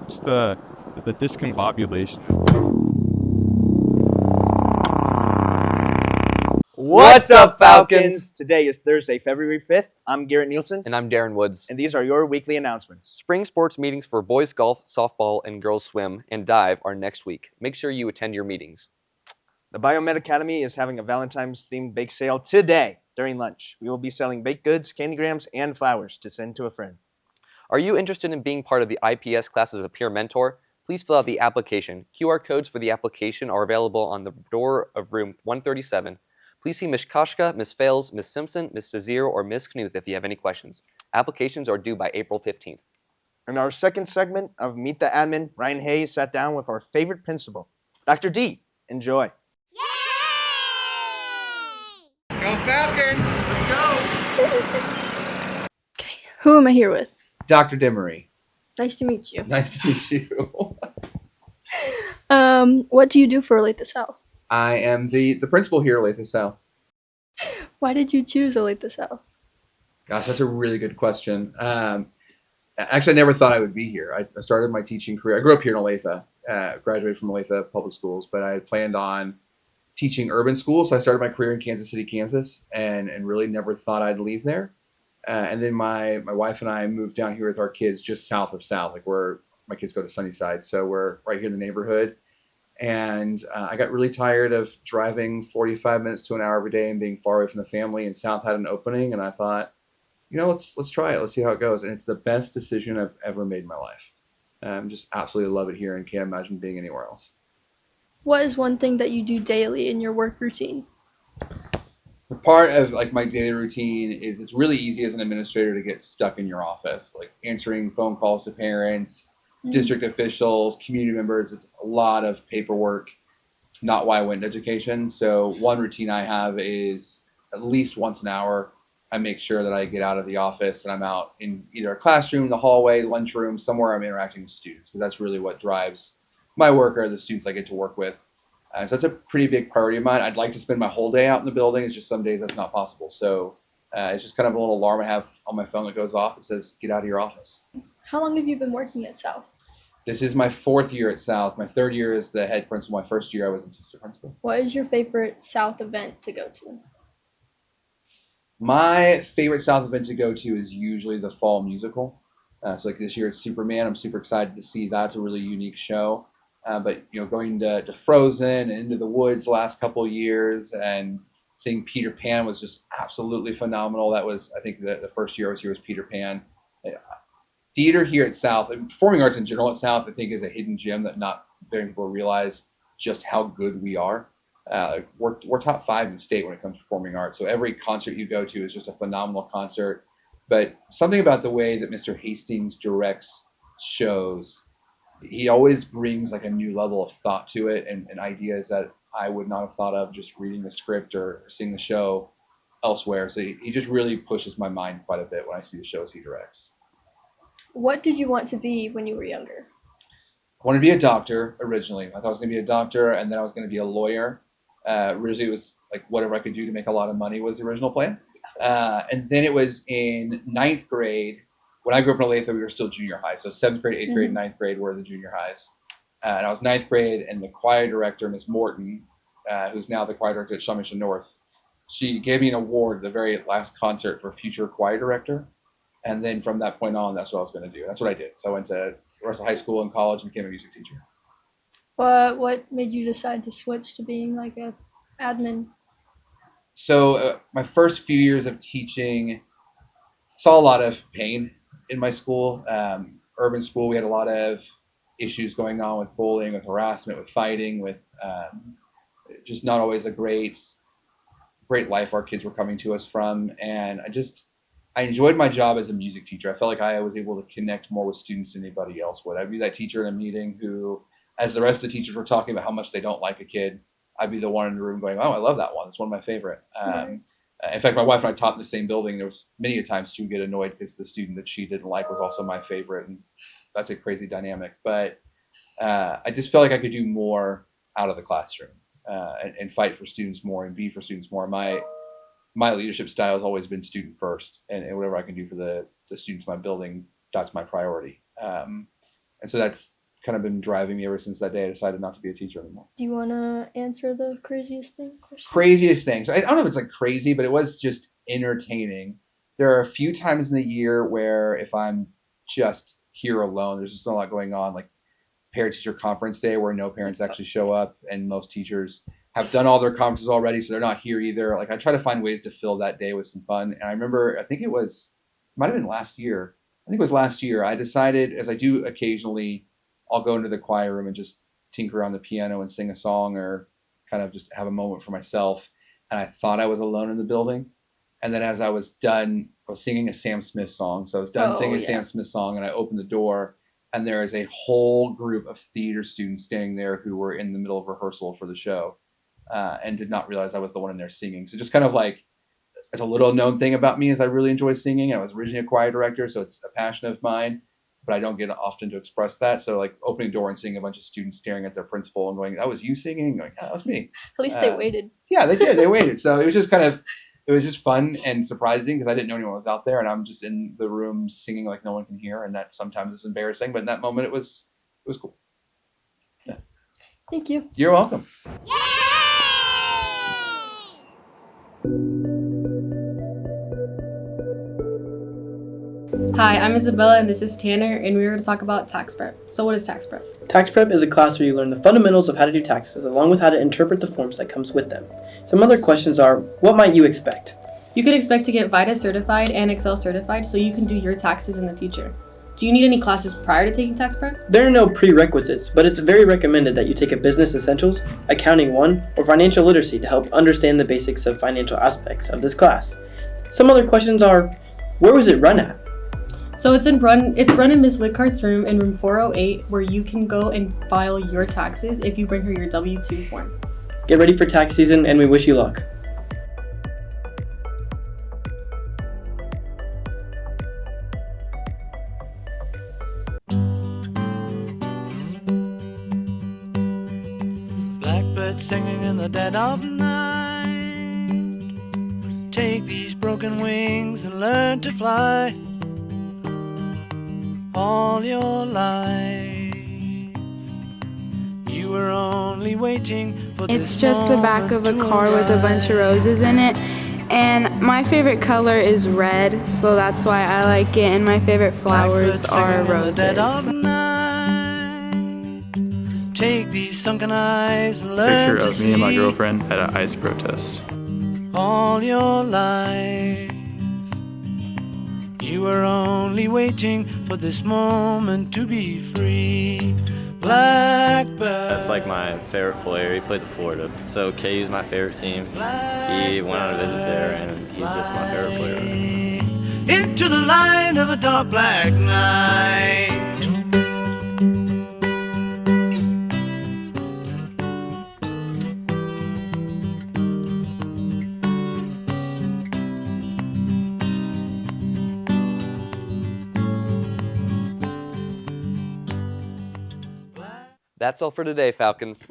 It's the discombobulation. What's up, Falcons? Today is Thursday, February 5th. I'm Garrett Nielsen, And I'm Darren Woods. and these are your weekly announcements. Spring sports meetings for boys golf, softball, and girls swim and dive are next week. Make sure you attend your meetings. The Biomed Academy is having a Valentine's-themed bake sale today during lunch. We will be selling baked goods, candygrams, and flowers to send to a friend. Are you interested in being part of the IPS class as a peer mentor? Please fill out the application. QR codes for the application are available on the door of room 137. Please see Ms. Koshka, Ms. Fales, Ms. Simpson, Ms. Desir, or Ms. Knuth if you have any questions. Applications are due by April 15th. In our second segment of Meet the Admin, Ryan Hayes sat down with our favorite principal, Dr. D. Enjoy. Go Falcons! Let's go! Okay, who am I here with? Dr. Demery. Nice to meet you. Nice to meet you. What do you do for Olathe South? I am the principal here at Olathe South. Why did you choose Olathe South? Gosh, that's a really good question. Actually, I never thought I would be here. I started my teaching career. I grew up here in Olathe, graduated from Olathe Public Schools, but I had planned on teaching urban schools. So I started my career in Kansas City, Kansas, and really never thought I'd leave there. And then my wife and I moved down here with our kids just south of South, like where my kids go to Sunnyside. So we're right here in the neighborhood. And I got really tired of driving 45 minutes to an hour every day and being far away from the family. And South had an opening, and I thought, let's try it. Let's see how it goes. And it's the best decision I've ever made in my life. Just absolutely love it here and can't imagine being anywhere else. What is one thing that you do daily in your work routine? Part of like my daily routine is it's really easy as an administrator to get stuck in your office, like answering phone calls to parents, district officials, community members. It's a lot of paperwork. It's not why I went into education. So one routine I have is at least once an hour, I make sure that I get out of the office and I'm out in either a classroom, the hallway, lunchroom, somewhere I'm interacting with students, because that's really what drives my work, are the students I get to work with. So that's a pretty big priority of mine. I'd like to spend my whole day out in the building. It's just some days that's not possible. So it's just kind of a little alarm I have on my phone that goes off. It says, get out of your office. How long have you been working at South? This is my fourth year at South. My third year as the head principal. My first year I was assistant principal. What is your favorite South event to go to? My favorite South event to go to is usually the fall musical. So like this year it's Superman. I'm super excited to see that. It's a really unique show. But going to Frozen and Into the Woods the last couple of years and seeing Peter Pan was just absolutely phenomenal. That was, I think, the first year I was here was Peter Pan. Theater here at South, and performing arts in general at South, I think is a hidden gem that not very many people realize just how good we are. We're top 5 in the state when it comes to performing arts. So every concert you go to is just a phenomenal concert. But something about the way that Mr. Hastings directs shows, he always brings like a new level of thought to it and ideas that I would not have thought of just reading the script or seeing the show elsewhere. So he just really pushes my mind quite a bit when I see the shows he directs. What did you want to be when you were younger? I wanted to be a doctor originally. I thought I was going to be a doctor and then I was going to be a lawyer. Originally it was like whatever I could do to make a lot of money was the original plan. And then it was in 9th grade. When I grew up in Olathe, we were still junior high. So 7th grade, 8th grade, 9th grade were the junior highs. And I was 9th grade, and the choir director, Miss Morton, who's now the choir director at Shaw North, she gave me an award the very last concert for future choir director. And then from that point on, that's what I was going to do. That's what I did. So I went to the rest of high school and college and became a music teacher. What made you decide to switch to being like a admin? So my first few years of teaching saw a lot of pain in my school. Urban school, we had a lot of issues going on with bullying, with harassment, with fighting, with just not always a great life our kids were coming to us from. And I enjoyed my job as a music teacher. I felt like I was able to connect more with students than anybody else would. I'd be that teacher in a meeting who, as the rest of the teachers were talking about how much they don't like a kid, I'd be the one in the room going, oh, I love that one. It's one of my favorite. In fact, my wife and I taught in the same building. There was many a times she would get annoyed because the student that she didn't like was also my favorite. And that's a crazy dynamic. But I just felt like I could do more out of the classroom and fight for students more and be for students more. My leadership style has always been student first. And whatever I can do for the students in my building, that's my priority. And so that's kind of been driving me ever since that day I decided not to be a teacher anymore. Do you want to answer the craziest thing question? Craziest things. I don't know if it's like crazy, but it was just entertaining. There are a few times in the year where if I'm just here alone, there's just not a lot going on, like parent teacher conference day where no parents actually show up and most teachers have done all their conferences already, so they're not here either. Like I try to find ways to fill that day with some fun. And I remember, might have been last year. I think it was last year. I decided, as I do occasionally, I'll go into the choir room and just tinker on the piano and sing a song or kind of just have a moment for myself. And I thought I was alone in the building. And then as I was done, I was singing a Sam Smith song. So I was done singing a Sam Smith song and I opened the door and there is a whole group of theater students standing there who were in the middle of rehearsal for the show and did not realize I was the one in there singing. So just kind of like, it's a little known thing about me is I really enjoy singing. I was originally a choir director, so it's a passion of mine, but I don't get often to express that. So like opening a door and seeing a bunch of students staring at their principal and going, that was you singing? Going, yeah, that was me. At least they waited. Yeah, they did. They waited. So it was just it was just fun and surprising because I didn't know anyone was out there and I'm just in the room singing like no one can hear. And that sometimes is embarrassing, but in that moment it was cool. Yeah. Thank you. You're welcome. Hi, I'm Isabella and this is Tanner, and we're going to talk about tax prep. So what is tax prep? Tax prep is a class where you learn the fundamentals of how to do taxes along with how to interpret the forms that comes with them. Some other questions are, what might you expect? You could expect to get VITA certified and Excel certified so you can do your taxes in the future. Do you need any classes prior to taking tax prep? There are no prerequisites, but it's very recommended that you take a Business Essentials, Accounting 1, or Financial Literacy to help understand the basics of financial aspects of this class. Some other questions are, where was it run at? So it's run in Ms. Whitcart's room in room 408 where you can go and file your taxes if you bring her your W-2 form. Get ready for tax season and we wish you luck. Blackbird singing in the dead of night. Take these broken wings and learn to fly. All your life, you were only waiting for this. It's just the back of a car with a bunch of roses in it, and my favorite color is red, so that's why I like it, and my favorite flowers are roses. Take these sunken eyes and learn Picture to of me and my see. girlfriend at an ICE protest. All your life, you were only waiting for this moment to be free. Blackbird. That's like my favorite player. He plays at Florida. So KU's my favorite team. He went on a visit there and he's just my favorite player. Into the light of a dark black night. That's all for today, Falcons.